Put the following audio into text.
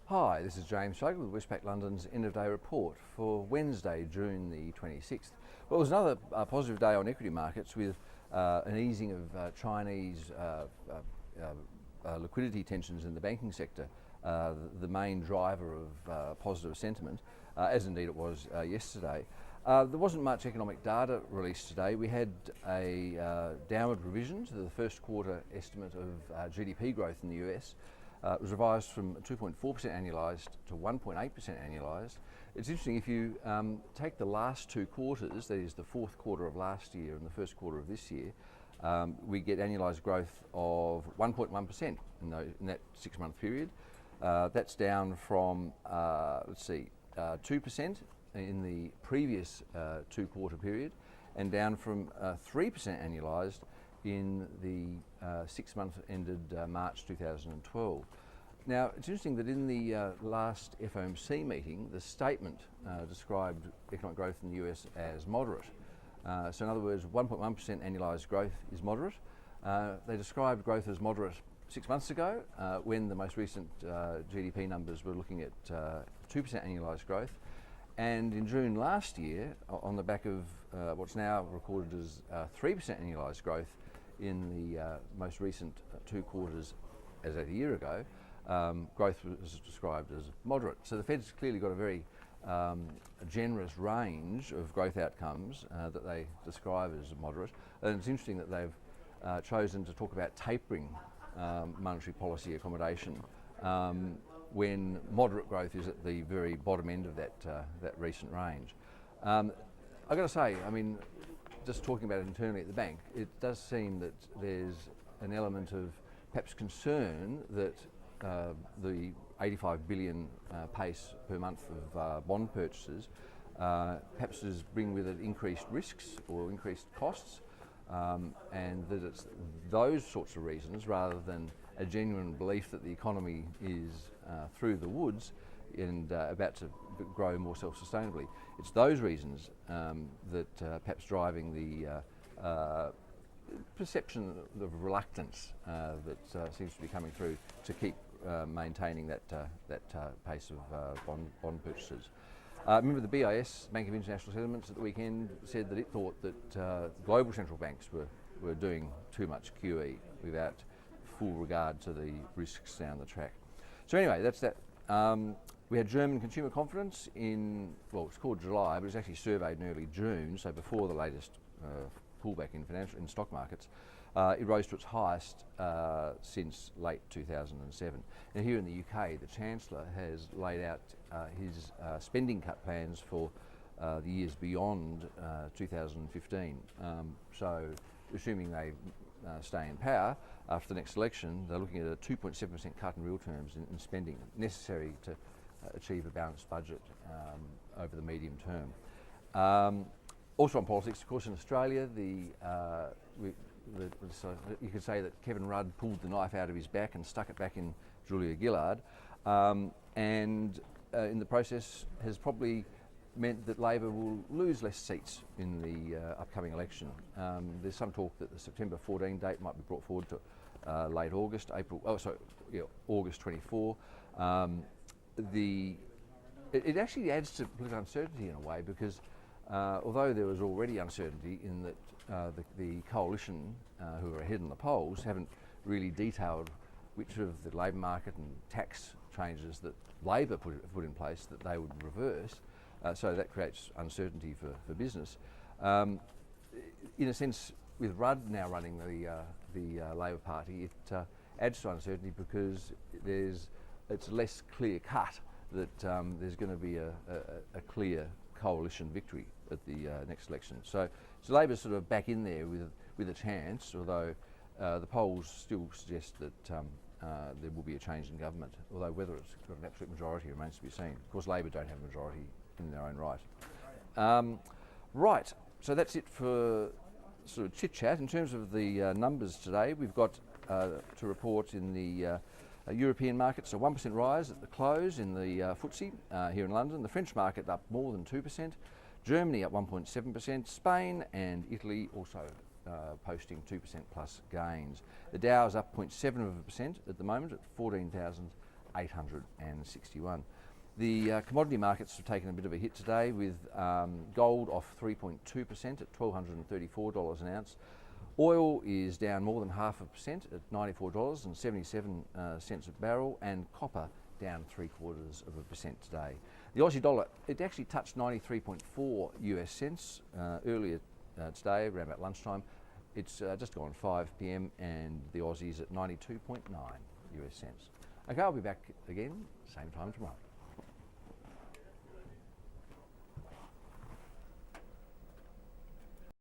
Hi, this is James Shugg with Westpac London's end of day report for Wednesday, June the 26th. Well, it was another positive day on equity markets with an easing of Chinese liquidity tensions in the banking sector, the main driver of positive sentiment, as indeed it was yesterday. There wasn't much economic data released today. We had a downward revision to the first quarter estimate of GDP growth in the US. It was revised from 2.4% annualised to 1.8% annualised. It's interesting, if you take the last two quarters, that is the fourth quarter of last year and the first quarter of this year, we get annualised growth of 1.1% in that 6-month period. That's down from, 2% in the previous two-quarter period, and down from 3% annualised in the 6 months ended March 2012. Now, it's interesting that in the last FOMC meeting, the statement described economic growth in the US as moderate. So in other words, 1.1% annualised growth is moderate. They described growth as moderate 6 months ago, when the most recent GDP numbers were looking at 2% annualised growth. And in June last year, on the back of what's now recorded as 3% annualised growth in the most recent two quarters as at a year ago, growth was described as moderate. So the Fed's clearly got a very generous range of growth outcomes that they describe as moderate. And it's interesting that they've chosen to talk about tapering monetary policy accommodation when moderate growth is at the very bottom end of that recent range. I've got to say, I mean, just talking about it internally at the bank, it does seem that there's an element of perhaps concern that the 85 billion pace per month of bond purchases perhaps does bring with it increased risks or increased costs, and that it's those sorts of reasons rather than a genuine belief that the economy is through the woods and about to grow more self-sustainably. It's those reasons that perhaps driving the perception of reluctance that seems to be coming through to keep maintaining that pace of bond purchases. Remember, the BIS, Bank of International Settlements, at the weekend said that it thought that global central banks were doing too much QE without full regard to the risks down the track. So anyway, that's that. We had German consumer confidence in, well, it's called July, but it was actually surveyed in early June, so before the latest pullback in stock markets. It rose to its highest since late 2007. And here in the UK, the Chancellor has laid out his spending cut plans for the years beyond 2015. So assuming they stay in power after the next election, they're looking at a 2.7% cut in real terms in spending necessary to achieve a balanced budget over the medium term. Also on politics, of course, in Australia, you could say that Kevin Rudd pulled the knife out of his back and stuck it back in Julia Gillard, and in the process has probably meant that Labor will lose less seats in the upcoming election. There's some talk that the September 14 date might be brought forward to late August, August 24. It actually adds to political uncertainty in a way, because although there was already uncertainty in that the coalition who are ahead in the polls haven't really detailed which of the labour market and tax changes that Labor put in place that they would reverse. So that creates uncertainty for business. In a sense, with Rudd now running the Labor Party, it adds to uncertainty because it's less clear cut that there's going to be a clear coalition victory at the next election. So Labor's sort of back in there with a chance, although the polls still suggest that there will be a change in government, although whether it's got an absolute majority remains to be seen. Of course, Labor don't have a majority in their own right. Right, so that's it for sort of chit-chat. In terms of the numbers today, we've got to report in the European markets, a 1% rise at the close in the FTSE here in London. The French market up more than 2%. Germany up 1.7%. Spain and Italy also posting 2% plus gains. The Dow is up 0.7% at the moment at 14,000. $861. The commodity markets have taken a bit of a hit today, with gold off 3.2% at $1,234 an ounce. Oil is down more than 0.5% at $94.77 a barrel, and copper down 0.75% today. The Aussie dollar, it actually touched 93.4 US cents earlier today, around about lunchtime. It's just gone 5 p.m. and the Aussie's at 92.9 US cents. Okay, I'll be back again, same time tomorrow.